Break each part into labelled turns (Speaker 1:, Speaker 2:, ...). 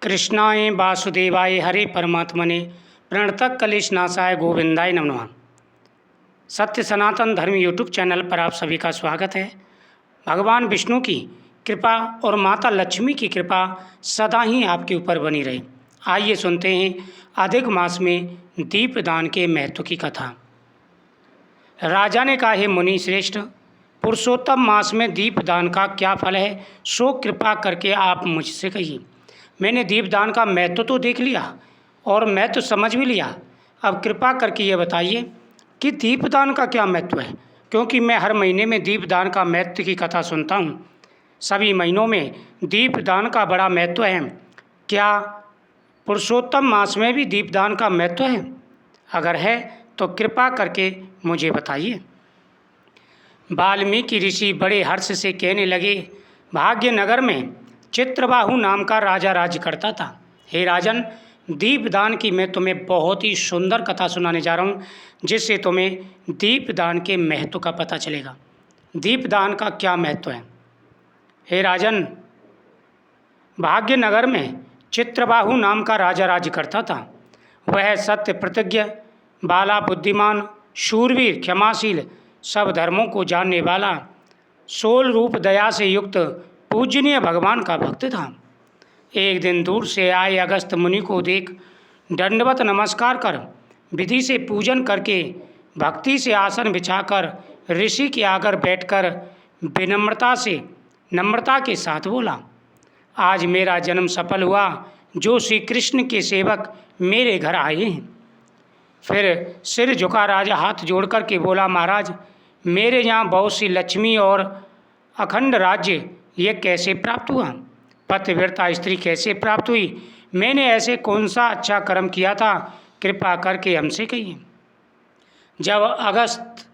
Speaker 1: कृष्णाय वासुदेवाय हरे परमात्मने प्रणतः क्लेशनाशाय गोविंदाय नमः नमः। सत्य सनातन धर्म यूट्यूब चैनल पर आप सभी का स्वागत है। भगवान विष्णु की कृपा और माता लक्ष्मी की कृपा सदा ही आपके ऊपर बनी रहे। आइए सुनते हैं अधिक मास में दीपदान के महत्व की कथा। राजा ने कहा, हे मुनि श्रेष्ठ, पुरुषोत्तम मास में दीपदान का क्या फल है, सो कृपा करके आप मुझसे कहिए। मैंने दीपदान का महत्व तो देख लिया और मैं तो समझ भी लिया। अब कृपा करके ये बताइए कि दीपदान का क्या महत्व है, क्योंकि मैं हर महीने में दीपदान का महत्व की कथा सुनता हूँ। सभी महीनों में दीपदान का बड़ा महत्व है। क्या पुरुषोत्तम मास में भी दीपदान का महत्व है? अगर है तो कृपा करके मुझे बताइए। वाल्मीकि ऋषि बड़े हर्ष से कहने लगे, भाग्यनगर में चित्रबाहु नाम का राजा राज्य करता था। हे राजन, दीपदान की मैं तुम्हें बहुत ही सुंदर कथा सुनाने जा रहा हूँ, जिससे तुम्हें दीपदान के महत्व का पता चलेगा। दीपदान का क्या महत्व है? हे राजन, भाग्यनगर में चित्रबाहु नाम का राजा राज्य करता था। वह सत्य प्रतिज्ञ, बाला, बुद्धिमान, शूरवीर, क्षमाशील, सब धर्मों को जानने वाला, सोल रूप दया से युक्त पूजनीय भगवान का भक्त था। एक दिन दूर से आए अगस्त मुनि को देख दंडवत नमस्कार कर विधि से पूजन करके भक्ति से आसन बिछाकर ऋषि के आकर बैठकर नम्रता के साथ बोला, आज मेरा जन्म सफल हुआ, जो श्री कृष्ण के सेवक मेरे घर आए हैं। फिर सिर झुका राजा हाथ जोड़ कर के बोला, महाराज, मेरे यहाँ बहुत सी लक्ष्मी और अखंड राज्य ये कैसे प्राप्त हुआ? पतिव्रता स्त्री कैसे प्राप्त हुई? मैंने ऐसे कौन सा अच्छा कर्म किया था? कृपा करके हमसे कहिए। जब अगस्त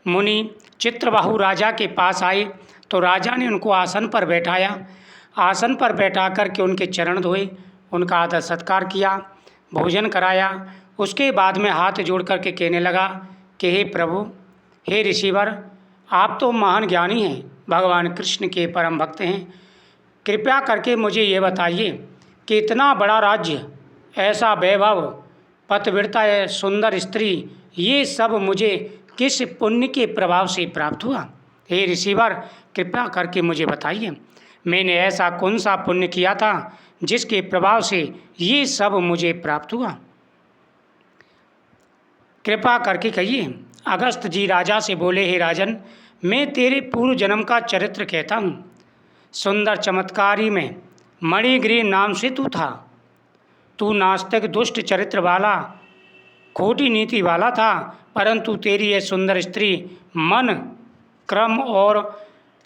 Speaker 1: मुनि चित्रबाहु राजा के पास आए तो राजा ने उनको आसन पर बैठाया। आसन पर बैठा कर के उनके चरण धोए, उनका आदर सत्कार किया, भोजन कराया। उसके बाद में हाथ जोड़ कर के कहने लगा कि हे प्रभु, हे ऋषिवर, आप तो महान ज्ञानी हैं, भगवान कृष्ण के परम भक्त हैं। कृपया करके मुझे ये बताइए कि इतना बड़ा राज्य, ऐसा वैभव, पतिव्रता, सुंदर स्त्री, ये सब मुझे किस पुण्य के प्रभाव से प्राप्त हुआ? हे ऋषिवर, कृपया करके मुझे बताइए, मैंने ऐसा कौन सा पुण्य किया था जिसके प्रभाव से ये सब मुझे प्राप्त हुआ? कृपा करके कहिए। अगस्त जी राजा से बोले, हे राजन, मैं तेरे पूर्व जन्म का चरित्र कहता हूँ। सुंदर चमत्कारी में मणिग्रीव नाम से तू था। तू नास्तिक, दुष्ट चरित्र वाला, खोटी नीति वाला था, परंतु तेरी यह सुंदर स्त्री मन, क्रम और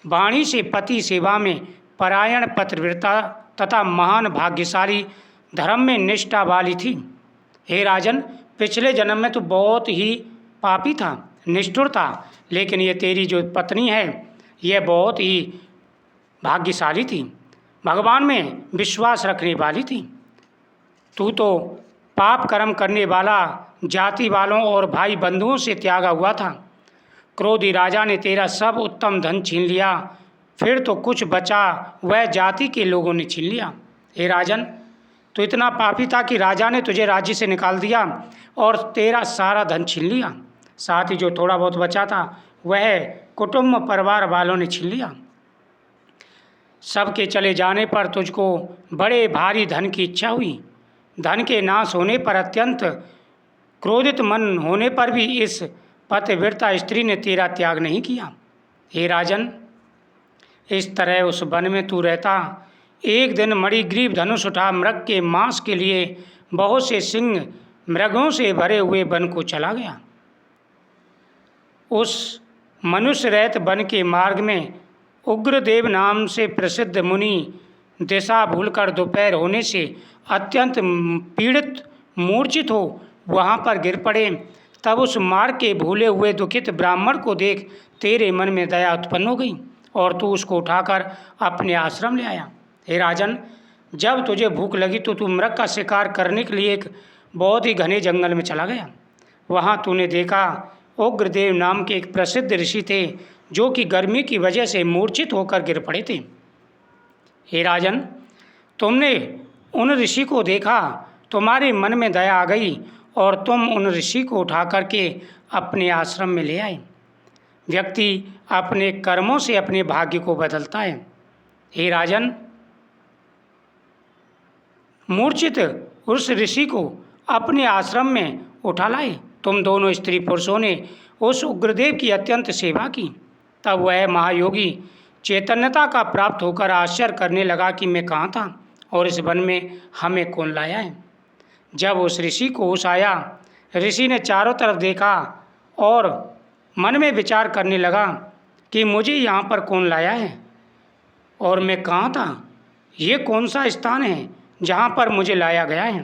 Speaker 1: वाणी से पति सेवा में परायण, पतिव्रता तथा महान भाग्यशाली, धर्म में निष्ठा वाली थी। हे राजन, पिछले जन्म में तो बहुत ही पापी था, निष्ठुर था, लेकिन ये तेरी जो पत्नी है यह बहुत ही भाग्यशाली थी, भगवान में विश्वास रखने वाली थी। तू तो पाप कर्म करने वाला, जाति वालों और भाई बंधुओं से त्यागा हुआ था। क्रोधी राजा ने तेरा सब उत्तम धन छीन लिया, फिर तो कुछ बचा वह जाति के लोगों ने छीन लिया। हे राजन, तो इतना पापी था कि राजा ने तुझे राज्य से निकाल दिया और तेरा सारा धन छीन लिया। साथ ही जो थोड़ा बहुत बचा था वह कुटुंब परिवार वालों ने छीन लिया। सबके चले जाने पर तुझको बड़े भारी धन की इच्छा हुई। धन के नाश होने पर अत्यंत क्रोधित मन होने पर भी इस पतिव्रता स्त्री ने तेरा त्याग नहीं किया। हे राजन, इस तरह उस वन में तू रहता। एक दिन मणिग्रीव धनुष उठा मृग के मांस के लिए बहुत से सिंह मृगों से भरे हुए वन को चला गया। उस मनुष्य रहित वन के मार्ग में उग्रदेव नाम से प्रसिद्ध मुनि दिशा भूलकर दोपहर होने से अत्यंत पीड़ित, मूर्छित हो वहाँ पर गिर पड़े। तब उस मार्ग के भूले हुए दुखित ब्राह्मण को देख तेरे मन में दया उत्पन्न हो गई और तू उसको उठाकर अपने आश्रम ले आया। हे राजन, जब तुझे भूख लगी तो तू मृग का शिकार करने के लिए एक बहुत ही घने जंगल में चला गया। वहाँ तूने देखा उग्रदेव नाम के एक प्रसिद्ध ऋषि थे, जो कि गर्मी की वजह से मूर्छित होकर गिर पड़े थे। हे राजन, तुमने उन ऋषि को देखा, तुम्हारे मन में दया आ गई और तुम उन ऋषि को उठा करके अपने आश्रम में ले आए। व्यक्ति अपने कर्मों से अपने भाग्य को बदलता है। हे राजन, मूर्छित उस ऋषि को अपने आश्रम में उठा लाए। तुम दोनों स्त्री पुरुषों ने उस उग्रदेव की अत्यंत सेवा की। तब वह महायोगी चैतन्यता का प्राप्त होकर आश्चर्य करने लगा कि मैं कहाँ था और इस वन में हमें कौन लाया है। जब उस ऋषि को होश आया, ऋषि ने चारों तरफ देखा और मन में विचार करने लगा कि मुझे यहाँ पर कौन लाया है और मैं कहाँ था। ये कौन सा स्थान है जहाँ पर मुझे लाया गया है।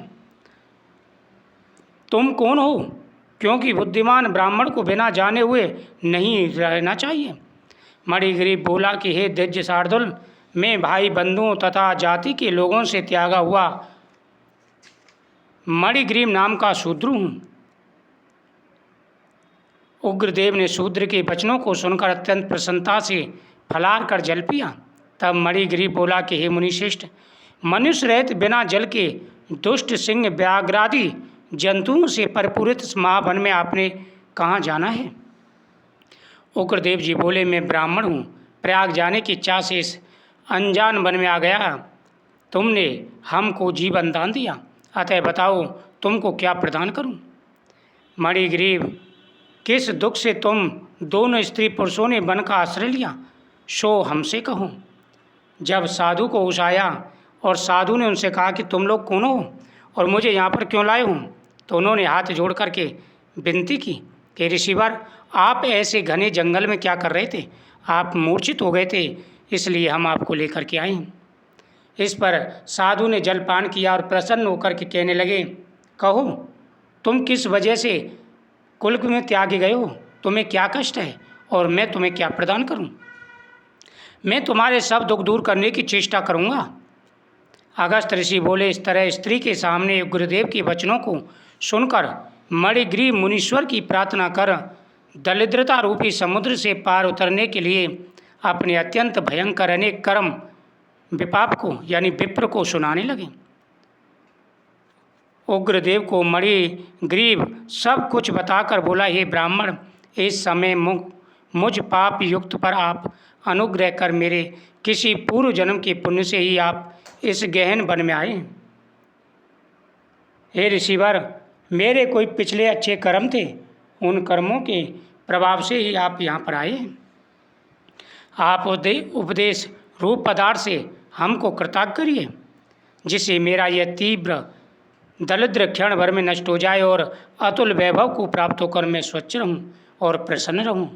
Speaker 1: तुम कौन हो? क्योंकि बुद्धिमान ब्राह्मण को बिना जाने हुए नहीं रहना चाहिए। मणिग्रीव बोला कि हे दिव्य शार्दुल, मैं भाई बंधुओं तथा जाति के लोगों से त्यागा हुआ मणिग्रीव नाम का शूद्र हूँ। उग्रदेव ने शूद्र के वचनों को सुनकर अत्यंत प्रसन्नता से फलार कर जल पिया। तब मणिग्रीव बोला कि हे मुनिश्रेष्ठ, मनुष्य रहित बिना जल के दुष्ट सिंह व्याघ्रादि जंतुओं से परिपूरित इस महावन में आपने कहाँ जाना है। उग्रदेव जी बोले, मैं ब्राह्मण हूँ, प्रयाग जाने की इच्छा से इस अनजान वन में आ गया। तुमने हमको जीवन दान दिया, अतः बताओ तुमको क्या प्रदान करूँ। मणिग्रीव, किस दुख से तुम दोनों स्त्री पुरुषों ने वन का आश्रय लिया, सो हमसे कहो। जब साधु को होश आया और साधु ने उनसे कहा कि तुम लोग कौन हो और मुझे यहाँ पर क्यों लाए हो, तो उन्होंने हाथ जोड़ करके विनती की कि ऋषिवर, आप ऐसे घने जंगल में क्या कर रहे थे? आप मूर्छित हो गए थे, इसलिए हम आपको लेकर के आए हैं। इस पर साधु ने जलपान किया और प्रसन्न होकर के कहने लगे, कहो तुम किस वजह से कुल में त्यागे गए हो, तुम्हें क्या कष्ट है और मैं तुम्हें क्या प्रदान करूं। मैं तुम्हारे सब दुख दूर करने की चेष्टा करूंगा। अगस्त ऋषि बोले, इस तरह स्त्री के सामने गुरुदेव के वचनों को सुनकर मणिग्रीव मुनीश्वर की प्रार्थना कर दरिद्रता रूपी समुद्र से पार उतरने के लिए अपने अत्यंत भयंकर अनेक कर्म विपाप को यानी विप्र को सुनाने लगे। उग्रदेव को मणिग्रीव सब कुछ बताकर बोला, हे ब्राह्मण, इस समय मुझ पाप युक्त पर आप अनुग्रह कर मेरे किसी पूर्व जन्म के पुण्य से ही आप इस गहन वन में आए। हे ऋषिवर, मेरे कोई पिछले अच्छे कर्म थे, उन कर्मों के प्रभाव से ही आप यहाँ पर आए हैं। आप उपदेश रूप पदार्थ से हमको कृतार्थ करिए, जिससे मेरा यह तीव्र दरिद्र क्षण भर में नष्ट हो जाए और अतुल वैभव को प्राप्त होकर मैं स्वच्छ रहूं और प्रसन्न रहूं।